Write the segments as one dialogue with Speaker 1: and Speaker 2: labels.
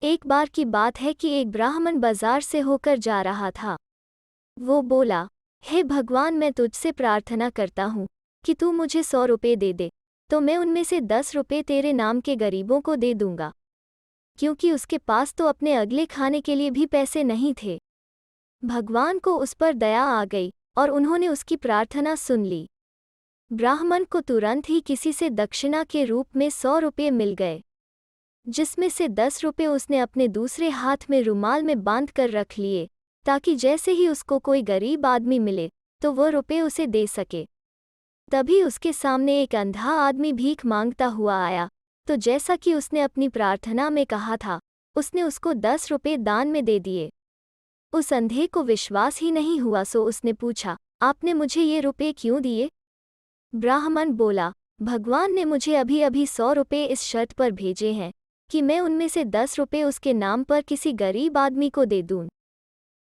Speaker 1: एक बार की बात है कि एक ब्राह्मण बाजार से होकर जा रहा था। वो बोला, हे भगवान, मैं तुझसे प्रार्थना करता हूँ कि तू मुझे 100 रुपये दे दे, तो मैं उनमें से 10 रुपये तेरे नाम के गरीबों को दे दूंगा। क्योंकि उसके पास तो अपने अगले खाने के लिए भी पैसे नहीं थे। भगवान को उस पर दया आ गई और उन्होंने उसकी प्रार्थना सुन ली। ब्राह्मण को तुरंत ही किसी से दक्षिणा के रूप में 100 रुपये मिल गए, जिसमें से 10 रुपये उसने अपने दूसरे हाथ में रुमाल में बांध कर रख लिए, ताकि जैसे ही उसको कोई गरीब आदमी मिले तो वो रुपये उसे दे सके। तभी उसके सामने एक अंधा आदमी भीख मांगता हुआ आया, तो जैसा कि उसने अपनी प्रार्थना में कहा था, उसने उसको 10 रुपये दान में दे दिए। उस अंधे को विश्वास ही नहीं हुआ, सो उसने पूछा, आपने मुझे ये रुपये क्यों दिए? ब्राह्मण बोला, भगवान ने मुझे अभी अभी 100 रुपये इस शर्त पर भेजे हैं कि मैं उनमें से 10 रुपये उसके नाम पर किसी गरीब आदमी को दे दूं।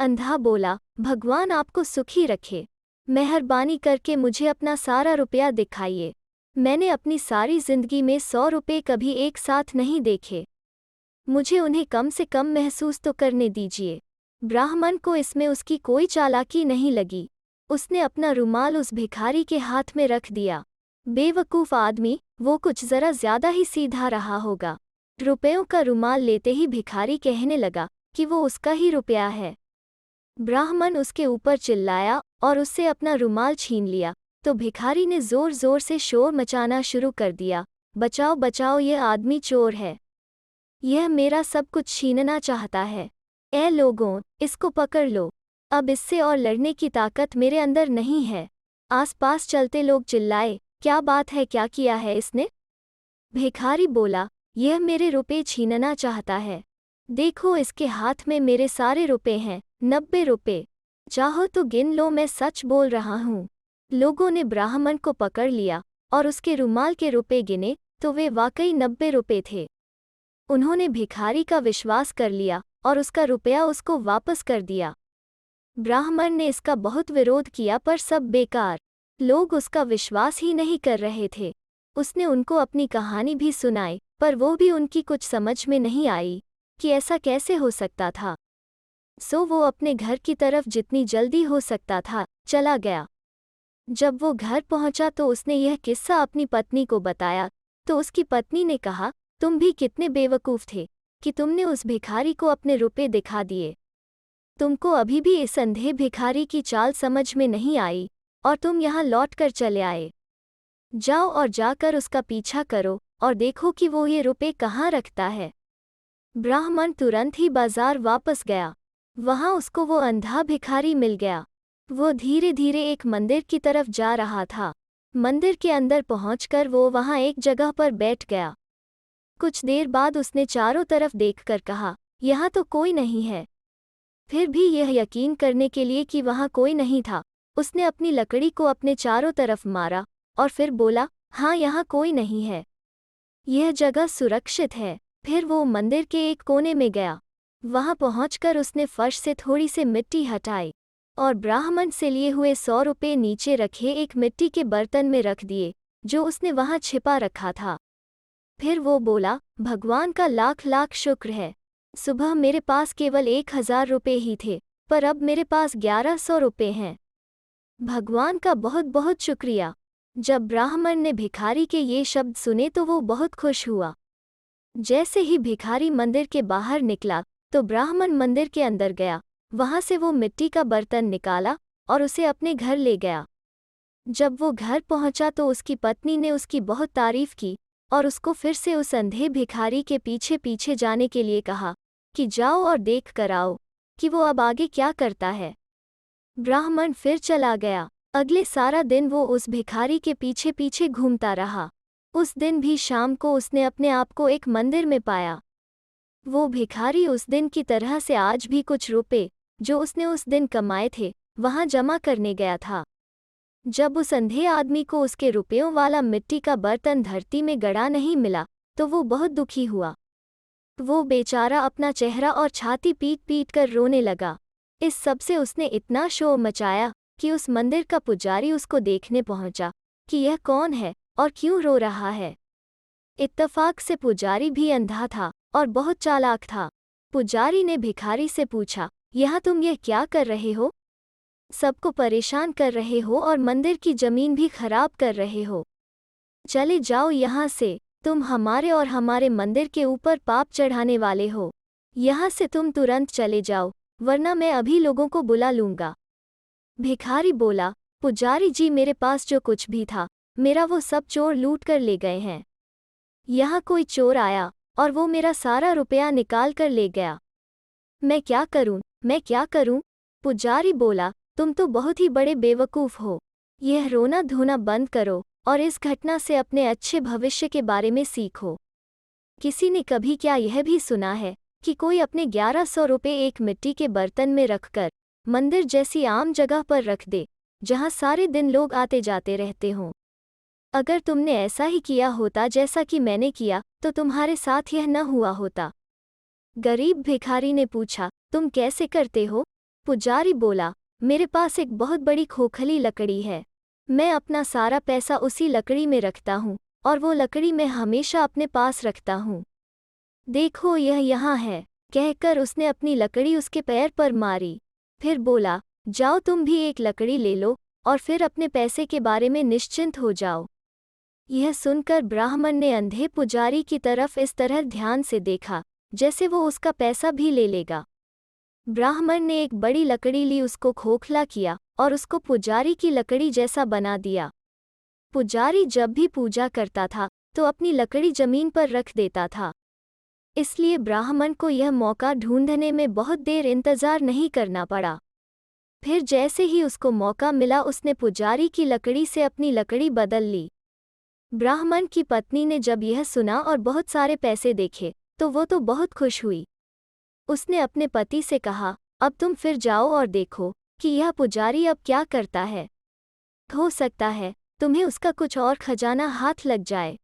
Speaker 1: अंधा बोला, भगवान आपको सुखी रखे, मेहरबानी करके मुझे अपना सारा रुपया दिखाइए। मैंने अपनी सारी जिंदगी में 100 रुपये कभी एक साथ नहीं देखे, मुझे उन्हें कम से कम महसूस तो करने दीजिए। ब्राह्मण को इसमें उसकी कोई चालाकी नहीं लगी। उसने अपना रुमाल उस भिखारी के हाथ में रख दिया। बेवकूफ़ आदमी, वो कुछ ज़रा ज़्यादा ही सीधा रहा होगा। रुपयों का रुमाल लेते ही भिखारी कहने लगा कि वो उसका ही रुपया है। ब्राह्मण उसके ऊपर चिल्लाया और उससे अपना रुमाल छीन लिया, तो भिखारी ने ज़ोर ज़ोर से शोर मचाना शुरू कर दिया, बचाओ बचाओ, ये आदमी चोर है, यह मेरा सब कुछ छीनना चाहता है। ए लोगों, इसको पकड़ लो, अब इससे और लड़ने की ताकत मेरे अंदर नहीं है। आसपास चलते लोग चिल्लाए, क्या बात है, क्या किया है इसने? भिखारी बोला, यह मेरे रुपए छीनना चाहता है। देखो, इसके हाथ में मेरे सारे रुपए हैं, 90 रुपए। चाहो तो गिन लो, मैं सच बोल रहा हूँ। लोगों ने ब्राह्मण को पकड़ लिया और उसके रुमाल के रुपए गिने तो वे वाकई 90 रुपए थे। उन्होंने भिखारी का विश्वास कर लिया और उसका रुपया उसको वापस कर दिया। ब्राह्मण ने इसका बहुत विरोध किया, पर सब बेकार, लोग उसका विश्वास ही नहीं कर रहे थे। उसने उनको अपनी कहानी भी सुनाई, पर वो भी उनकी कुछ समझ में नहीं आई कि ऐसा कैसे हो सकता था। सो वो अपने घर की तरफ जितनी जल्दी हो सकता था चला गया। जब वो घर पहुंचा तो उसने यह किस्सा अपनी पत्नी को बताया, तो उसकी पत्नी ने कहा, तुम भी कितने बेवकूफ़ थे कि तुमने उस भिखारी को अपने रुपए दिखा दिए। तुमको अभी भी इस अंधे भिखारी की चाल समझ में नहीं आई और तुम यहाँ लौट कर चले आए। जाओ और जाकर उसका पीछा करो और देखो कि वो ये रुपए कहाँ रखता है। ब्राह्मण तुरंत ही बाजार वापस गया। वहाँ उसको वो अंधा भिखारी मिल गया। वो धीरे धीरे एक मंदिर की तरफ जा रहा था। मंदिर के अंदर पहुंचकर वो वहाँ एक जगह पर बैठ गया। कुछ देर बाद उसने चारों तरफ देखकर कहा, यहाँ तो कोई नहीं है। फिर भी यह यकीन करने के लिए कि वहाँ कोई नहीं था, उसने अपनी लकड़ी को अपने चारों तरफ मारा और फिर बोला, हाँ, यहाँ कोई नहीं है, यह जगह सुरक्षित है। फिर वो मंदिर के एक कोने में गया। वहाँ पहुंचकर उसने फर्श से थोड़ी सी मिट्टी हटाई और ब्राह्मण से लिए हुए 100 रुपये नीचे रखे एक मिट्टी के बर्तन में रख दिए, जो उसने वहाँ छिपा रखा था। फिर वो बोला, भगवान का लाख लाख शुक्र है, सुबह मेरे पास केवल 1000 रुपये ही थे, पर अब मेरे पास 1100 रुपये हैं। भगवान का बहुत बहुत शुक्रिया। जब ब्राह्मण ने भिखारी के ये शब्द सुने तो वो बहुत खुश हुआ। जैसे ही भिखारी मंदिर के बाहर निकला तो ब्राह्मण मंदिर के अंदर गया। वहाँ से वो मिट्टी का बर्तन निकाला और उसे अपने घर ले गया। जब वो घर पहुँचा तो उसकी पत्नी ने उसकी बहुत तारीफ की और उसको फिर से उस अंधे भिखारी के पीछे पीछे जाने के लिए कहा कि जाओ और देख कर आओ कि वो अब आगे क्या करता है। ब्राह्मण फिर चला गया। अगले सारा दिन वो उस भिखारी के पीछे पीछे घूमता रहा। उस दिन भी शाम को उसने अपने आप को एक मंदिर में पाया। वो भिखारी उस दिन की तरह से आज भी कुछ रुपए जो उसने उस दिन कमाए थे वहाँ जमा करने गया था। जब उस अंधे आदमी को उसके रुपयों वाला मिट्टी का बर्तन धरती में गड़ा नहीं मिला तो वो बहुत दुखी हुआ। वो बेचारा अपना चेहरा और छाती पीट पीट कर रोने लगा। इस सब से उसने इतना शोर मचाया कि उस मंदिर का पुजारी उसको देखने पहुंचा कि यह कौन है और क्यों रो रहा है। इत्तफाक से पुजारी भी अंधा था और बहुत चालाक था। पुजारी ने भिखारी से पूछा, यहाँ तुम यह क्या कर रहे हो? सबको परेशान कर रहे हो और मंदिर की जमीन भी खराब कर रहे हो। चले जाओ यहाँ से, तुम हमारे और हमारे मंदिर के ऊपर पाप चढ़ाने वाले हो। यहाँ से तुम तुरंत चले जाओ, वरना मैं अभी लोगों को बुला लूँगा। भिखारी बोला, पुजारी जी, मेरे पास जो कुछ भी था मेरा वो सब चोर लूट कर ले गए हैं। यहाँ कोई चोर आया और वो मेरा सारा रुपया निकाल कर ले गया। मैं क्या करूं? पुजारी बोला, तुम तो बहुत ही बड़े बेवकूफ़ हो। यह रोना धोना बंद करो और इस घटना से अपने अच्छे भविष्य के बारे में सीखो। किसी ने कभी क्या यह भी सुना है कि कोई अपने 1100 रुपये एक मिट्टी के बर्तन में रखकर मंदिर जैसी आम जगह पर रख दे, जहां सारे दिन लोग आते जाते रहते हों? अगर तुमने ऐसा ही किया होता जैसा कि मैंने किया, तो तुम्हारे साथ यह न हुआ होता। गरीब भिखारी ने पूछा, तुम कैसे करते हो? पुजारी बोला, मेरे पास एक बहुत बड़ी खोखली लकड़ी है। मैं अपना सारा पैसा उसी लकड़ी में रखता हूँ और वो लकड़ी मैं हमेशा अपने पास रखता हूँ। देखो, यह यहाँ है। कहकर उसने अपनी लकड़ी उसके पैर पर मारी। फिर बोला, जाओ तुम भी एक लकड़ी ले लो और फिर अपने पैसे के बारे में निश्चिंत हो जाओ। यह सुनकर ब्राह्मण ने अंधे पुजारी की तरफ इस तरह ध्यान से देखा जैसे वो उसका पैसा भी ले लेगा। ब्राह्मण ने एक बड़ी लकड़ी ली, उसको खोखला किया और उसको पुजारी की लकड़ी जैसा बना दिया। पुजारी जब भी पूजा करता था तो अपनी लकड़ी जमीन पर रख देता था, इसलिए ब्राह्मण को यह मौका ढूंढने में बहुत देर इंतजार नहीं करना पड़ा। फिर जैसे ही उसको मौका मिला, उसने पुजारी की लकड़ी से अपनी लकड़ी बदल ली। ब्राह्मण की पत्नी ने जब यह सुना और बहुत सारे पैसे देखे तो वो तो बहुत खुश हुई। उसने अपने पति से कहा, अब तुम फिर जाओ और देखो कि यह पुजारी अब क्या करता है। हो सकता है तुम्हें उसका कुछ और खजाना हाथ लग जाए।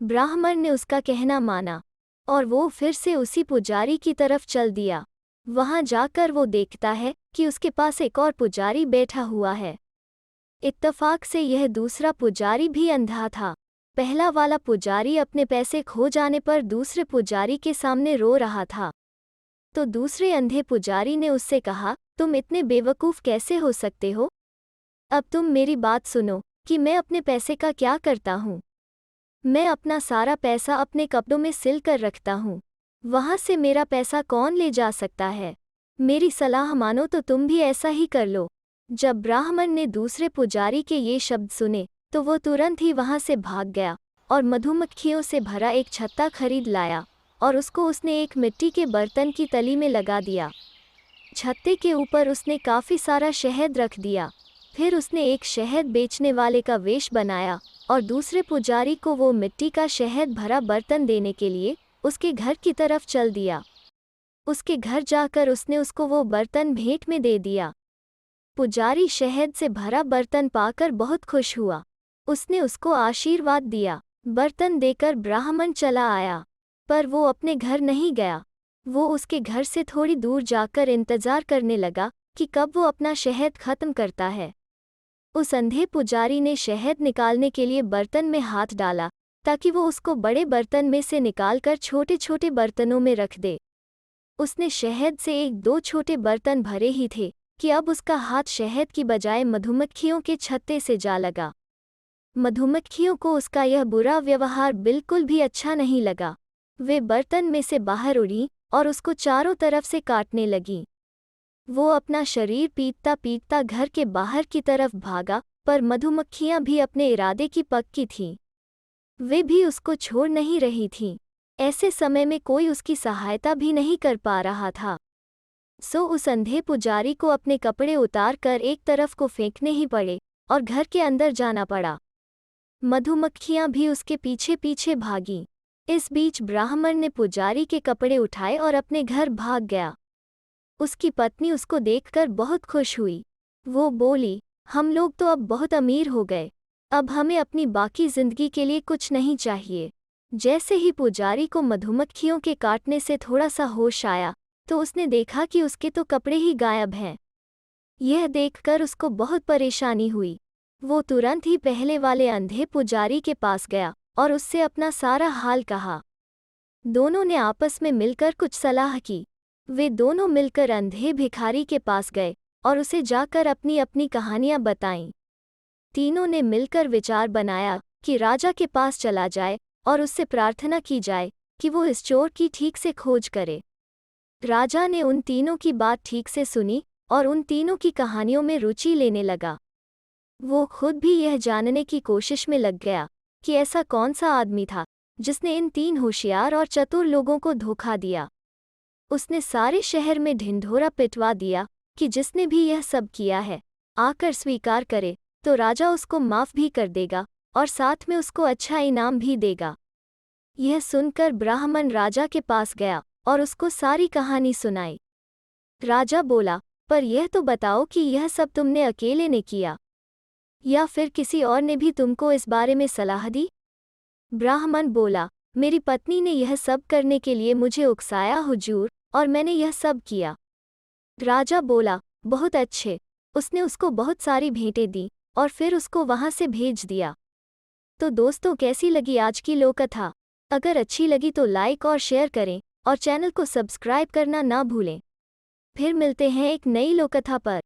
Speaker 1: ब्राह्मण ने उसका कहना माना और वो फिर से उसी पुजारी की तरफ चल दिया। वहां जाकर वो देखता है कि उसके पास एक और पुजारी बैठा हुआ है। इत्तफाक से यह दूसरा पुजारी भी अंधा था। पहला वाला पुजारी अपने पैसे खो जाने पर दूसरे पुजारी के सामने रो रहा था। तो दूसरे अंधे पुजारी ने उससे कहा, तुम इतने बेवकूफ़ कैसे हो सकते हो? अब तुम मेरी बात सुनो कि मैं अपने पैसे का क्या करता हूँ। मैं अपना सारा पैसा अपने कपड़ों में सिल कर रखता हूँ। वहाँ से मेरा पैसा कौन ले जा सकता है? मेरी सलाह मानो तो तुम भी ऐसा ही कर लो। जब ब्राह्मण ने दूसरे पुजारी के ये शब्द सुने तो वो तुरंत ही वहाँ से भाग गया और मधुमक्खियों से भरा एक छत्ता खरीद लाया और उसको उसने एक मिट्टी के बर्तन की तली में लगा दिया। छत्ते के ऊपर उसने काफ़ी सारा शहद रख दिया। फिर उसने एक शहद बेचने वाले का वेश बनाया और दूसरे पुजारी को वो मिट्टी का शहद भरा बर्तन देने के लिए उसके घर की तरफ चल दिया। उसके घर जाकर उसने उसको वो बर्तन भेंट में दे दिया। पुजारी शहद से भरा बर्तन पाकर बहुत खुश हुआ। उसने उसको आशीर्वाद दिया। बर्तन देकर ब्राह्मण चला आया, पर वो अपने घर नहीं गया। वो उसके घर से थोड़ी दूर जाकर इंतजार करने लगा कि कब वो अपना शहद खत्म करता है। उस अंधे पुजारी ने शहद निकालने के लिए बर्तन में हाथ डाला ताकि वो उसको बड़े बर्तन में से निकालकर छोटे छोटे बर्तनों में रख दे। उसने शहद से एक दो छोटे बर्तन भरे ही थे कि अब उसका हाथ शहद की बजाय मधुमक्खियों के छत्ते से जा लगा। मधुमक्खियों को उसका यह बुरा व्यवहार बिल्कुल भी अच्छा नहीं लगा। वे बर्तन में से बाहर उड़ीं और उसको चारों तरफ से काटने लगीं। वो अपना शरीर पीटता पीटता घर के बाहर की तरफ भागा, पर मधुमक्खियां भी अपने इरादे की पक्की थीं। वे भी उसको छोड़ नहीं रही थीं। ऐसे समय में कोई उसकी सहायता भी नहीं कर पा रहा था। सो उस अंधे पुजारी को अपने कपड़े उतार कर एक तरफ को फेंकने ही पड़े और घर के अंदर जाना पड़ा। मधुमक्खियां भी उसके पीछे पीछे भागीं। इस बीच ब्राह्मण ने पुजारी के कपड़े उठाए और अपने घर भाग गया। उसकी पत्नी उसको देखकर बहुत खुश हुई। वो बोली, हम लोग तो अब बहुत अमीर हो गए, अब हमें अपनी बाकी जिंदगी के लिए कुछ नहीं चाहिए। जैसे ही पुजारी को मधुमक्खियों के काटने से थोड़ा सा होश आया तो उसने देखा कि उसके तो कपड़े ही गायब हैं। यह देखकर उसको बहुत परेशानी हुई। वो तुरंत ही पहले वाले अंधे पुजारी के पास गया और उससे अपना सारा हाल कहा। दोनों ने आपस में मिलकर कुछ सलाह की। वे दोनों मिलकर अंधे भिखारी के पास गए और उसे जाकर अपनी अपनी कहानियां बताईं। तीनों ने मिलकर विचार बनाया कि राजा के पास चला जाए और उससे प्रार्थना की जाए कि वो इस चोर की ठीक से खोज करे। राजा ने उन तीनों की बात ठीक से सुनी और उन तीनों की कहानियों में रुचि लेने लगा। वो खुद भी यह जानने की कोशिश में लग गया कि ऐसा कौन सा आदमी था जिसने इन 3 होशियार और चतुर लोगों को धोखा दिया। उसने सारे शहर में ढिंढोरा पिटवा दिया कि जिसने भी यह सब किया है आकर स्वीकार करे तो राजा उसको माफ भी कर देगा और साथ में उसको अच्छा इनाम भी देगा। यह सुनकर ब्राह्मण राजा के पास गया और उसको सारी कहानी सुनाई। राजा बोला, पर यह तो बताओ कि यह सब तुमने अकेले ने किया या फिर किसी और ने भी तुमको इस बारे में सलाह दी? ब्राह्मण बोला, मेरी पत्नी ने यह सब करने के लिए मुझे उकसाया हुजूर, और मैंने यह सब किया। राजा बोला, बहुत अच्छे। उसने उसको बहुत सारी भेंटें दी और फिर उसको वहां से भेज दिया। तो दोस्तों, कैसी लगी आज की लोककथा? अगर अच्छी लगी तो लाइक और शेयर करें और चैनल को सब्सक्राइब करना ना भूलें। फिर मिलते हैं एक नई लोककथा पर।